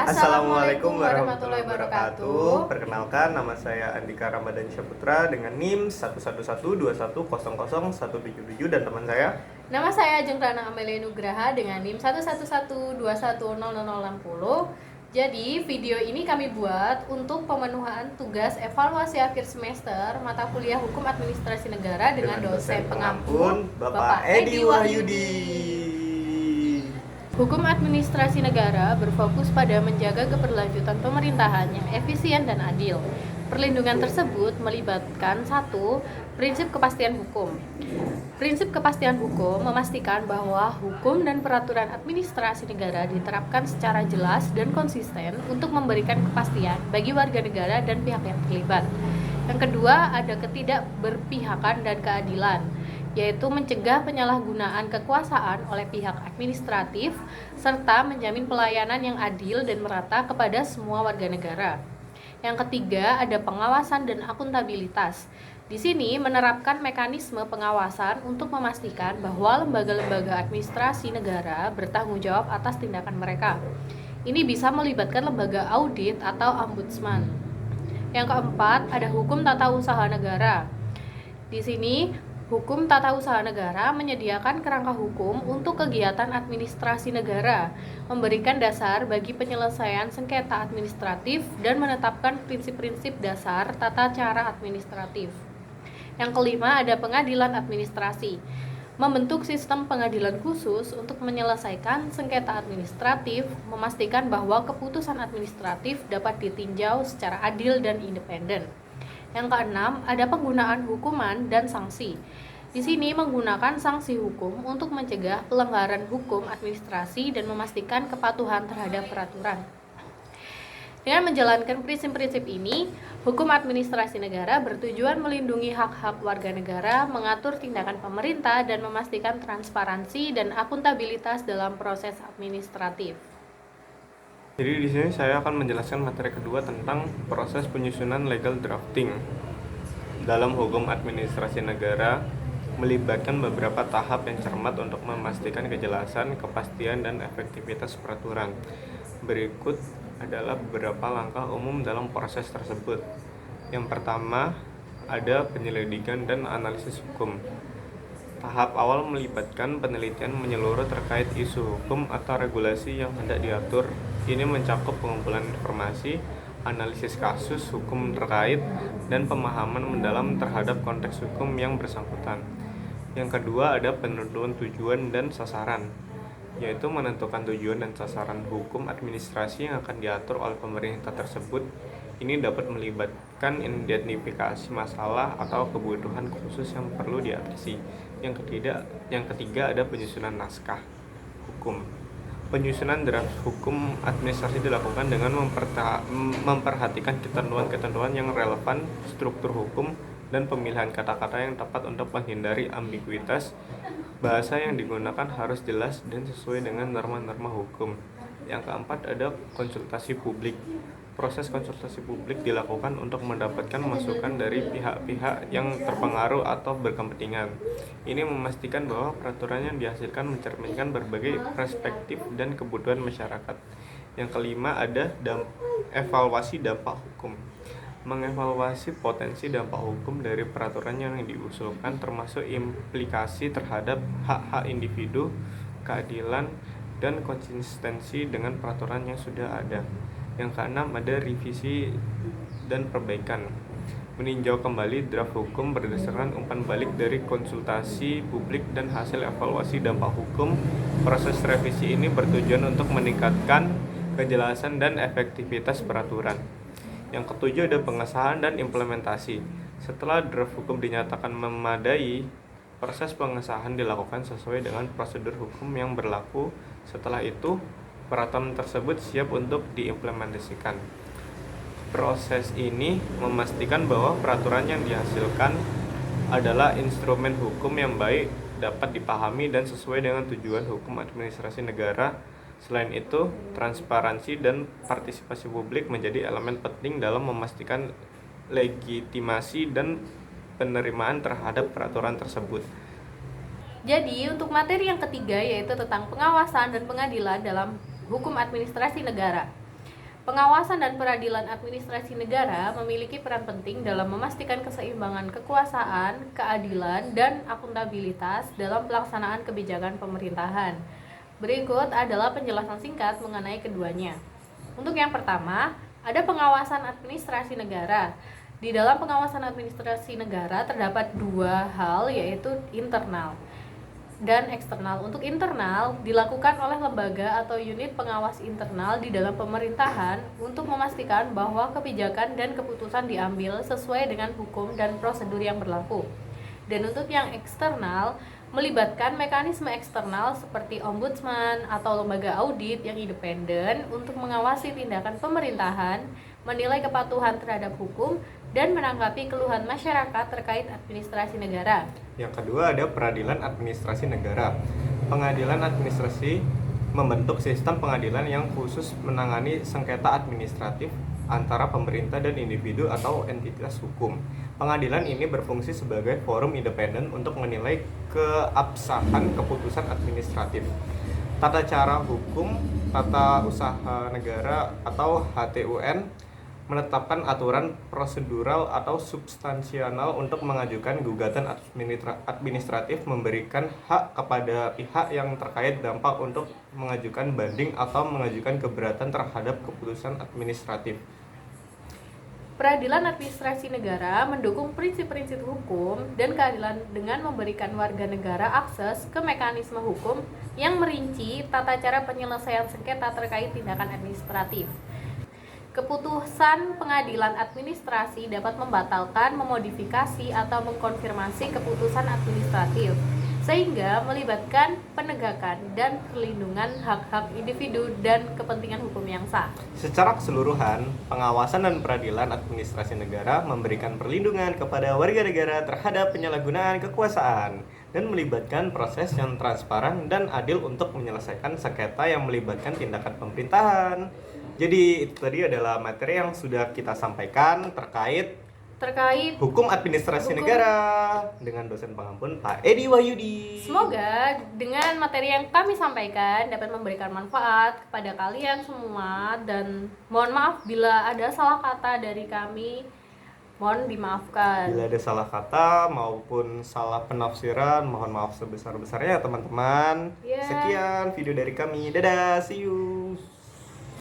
Assalamualaikum warahmatullahi wabarakatuh. Perkenalkan, nama saya Andika Ramadan Syaputra dengan NIM 11121200177 dan teman saya. Nama saya Ajeng Rana Amelia Nugraha dengan NIM 111212060. Jadi, video ini kami buat untuk pemenuhan tugas evaluasi akhir semester mata kuliah Hukum Administrasi Negara dengan dosen pengampun Bapak Edi Wahyudi. Hukum Administrasi Negara berfokus pada menjaga keberlanjutan pemerintahan yang efisien dan adil. Perlindungan tersebut melibatkan 1. Prinsip kepastian hukum. Prinsip kepastian hukum memastikan bahwa hukum dan peraturan administrasi negara diterapkan secara jelas dan konsisten untuk memberikan kepastian bagi warga negara dan pihak yang terlibat. Yang kedua, ada ketidakberpihakan dan keadilan, yaitu mencegah penyalahgunaan kekuasaan oleh pihak administratif serta menjamin pelayanan yang adil dan merata kepada semua warga negara. Yang ketiga, ada pengawasan dan akuntabilitas. Di sini menerapkan mekanisme pengawasan untuk memastikan bahwa lembaga-lembaga administrasi negara bertanggung jawab atas tindakan mereka. Ini bisa melibatkan lembaga audit atau ombudsman. Yang keempat, ada hukum tata usaha negara. Di sini hukum tata usaha negara menyediakan kerangka hukum untuk kegiatan administrasi negara, memberikan dasar bagi penyelesaian sengketa administratif, dan menetapkan prinsip-prinsip dasar tata cara administratif. Yang kelima, ada pengadilan administrasi, membentuk sistem pengadilan khusus untuk menyelesaikan sengketa administratif, memastikan bahwa keputusan administratif dapat ditinjau secara adil dan independen. Yang keenam, ada penggunaan hukuman dan sanksi. Di sini menggunakan sanksi hukum untuk mencegah pelanggaran hukum administrasi dan memastikan kepatuhan terhadap peraturan. Dengan menjalankan prinsip-prinsip ini, hukum administrasi negara bertujuan melindungi hak-hak warga negara, mengatur tindakan pemerintah, dan memastikan transparansi dan akuntabilitas dalam proses administratif. Jadi di sini saya akan menjelaskan materi kedua tentang proses penyusunan legal drafting. Dalam hukum administrasi negara melibatkan beberapa tahap yang cermat untuk memastikan kejelasan, kepastian, dan efektivitas peraturan. Berikut adalah beberapa langkah umum dalam proses tersebut. Yang pertama, ada penyelidikan dan analisis hukum. Tahap awal melibatkan penelitian menyeluruh terkait isu hukum atau regulasi yang hendak diatur. Ini mencakup pengumpulan informasi, analisis kasus hukum terkait, dan pemahaman mendalam terhadap konteks hukum yang bersangkutan. Yang kedua, ada penentuan tujuan dan sasaran, yaitu menentukan tujuan dan sasaran hukum administrasi yang akan diatur oleh pemerintah tersebut. Ini dapat melibatkan identifikasi masalah atau kebutuhan khusus yang perlu diatasi. Yang ketiga ada penyusunan naskah hukum. Penyusunan draft hukum administrasi dilakukan dengan memperhatikan ketentuan-ketentuan yang relevan, struktur hukum, dan pemilihan kata-kata yang tepat untuk menghindari ambiguitas. Bahasa yang digunakan harus jelas dan sesuai dengan norma-norma hukum. Yang keempat ada konsultasi publik. Proses konsultasi publik dilakukan untuk mendapatkan masukan dari pihak-pihak yang terpengaruh atau berkepentingan. Ini memastikan bahwa peraturan yang dihasilkan mencerminkan berbagai perspektif dan kebutuhan masyarakat. Yang kelima ada evaluasi dampak hukum. Mengevaluasi potensi dampak hukum dari peraturan yang diusulkan, termasuk implikasi terhadap hak-hak individu, keadilan, dan konsistensi dengan peraturan yang sudah ada. Yang keenam ada revisi dan perbaikan. Meninjau kembali draft hukum berdasarkan umpan balik dari konsultasi publik dan hasil evaluasi dampak hukum. Proses revisi ini bertujuan untuk meningkatkan kejelasan dan efektivitas peraturan. Yang ketujuh ada pengesahan dan implementasi. Setelah draft hukum dinyatakan memadai, proses pengesahan dilakukan sesuai dengan prosedur hukum yang berlaku. Setelah itu, peraturan tersebut siap untuk diimplementasikan. Proses ini memastikan bahwa peraturan yang dihasilkan adalah instrumen hukum yang baik, dapat dipahami, dan sesuai dengan tujuan hukum administrasi negara. Selain itu, transparansi dan partisipasi publik menjadi elemen penting dalam memastikan legitimasi dan penerimaan terhadap peraturan tersebut. Jadi, untuk materi yang ketiga yaitu tentang pengawasan dan pengadilan dalam hukum administrasi negara. Pengawasan dan peradilan administrasi negara memiliki peran penting dalam memastikan keseimbangan kekuasaan, keadilan, dan akuntabilitas dalam pelaksanaan kebijakan pemerintahan. Berikut adalah penjelasan singkat mengenai keduanya. Untuk yang pertama, ada pengawasan administrasi negara. Di dalam pengawasan administrasi negara terdapat dua hal, yaitu internal dan eksternal. Untuk internal dilakukan oleh lembaga atau unit pengawas internal di dalam pemerintahan untuk memastikan bahwa kebijakan dan keputusan diambil sesuai dengan hukum dan prosedur yang berlaku. Dan untuk yang eksternal melibatkan mekanisme eksternal seperti ombudsman atau lembaga audit yang independen untuk mengawasi tindakan pemerintahan, menilai kepatuhan terhadap hukum, dan menanggapi keluhan masyarakat terkait administrasi negara. Yang kedua ada peradilan administrasi negara. Pengadilan administrasi membentuk sistem pengadilan yang khusus menangani sengketa administratif antara pemerintah dan individu atau entitas hukum. Pengadilan ini berfungsi sebagai forum independen untuk menilai keabsahan keputusan administratif. Tata cara hukum, tata usaha negara atau HTUN menetapkan aturan prosedural atau substansial untuk mengajukan gugatan administratif, memberikan hak kepada pihak yang terkait dampak untuk mengajukan banding atau mengajukan keberatan terhadap keputusan administratif. Peradilan administrasi negara mendukung prinsip-prinsip hukum dan keadilan dengan memberikan warga negara akses ke mekanisme hukum yang merinci tata cara penyelesaian sengketa terkait tindakan administratif. Keputusan pengadilan administrasi dapat membatalkan, memodifikasi, atau mengkonfirmasi keputusan administratif, sehingga melibatkan penegakan dan perlindungan hak-hak individu dan kepentingan hukum yang sah. Secara keseluruhan, pengawasan dan peradilan administrasi negara memberikan perlindungan kepada warga negara terhadap penyalahgunaan kekuasaan dan melibatkan proses yang transparan dan adil untuk menyelesaikan sengketa yang melibatkan tindakan pemerintahan. Jadi itu tadi adalah materi yang sudah kita sampaikan terkait hukum administrasi negara dengan dosen pengampun Pak Edi Wahyudi. Semoga dengan materi yang kami sampaikan dapat memberikan manfaat kepada kalian semua, dan mohon maaf bila ada salah kata dari kami, mohon dimaafkan. Bila ada salah kata maupun salah penafsiran, mohon maaf sebesar-besarnya ya teman-teman. Yeah. Sekian video dari kami. Dadah, see you.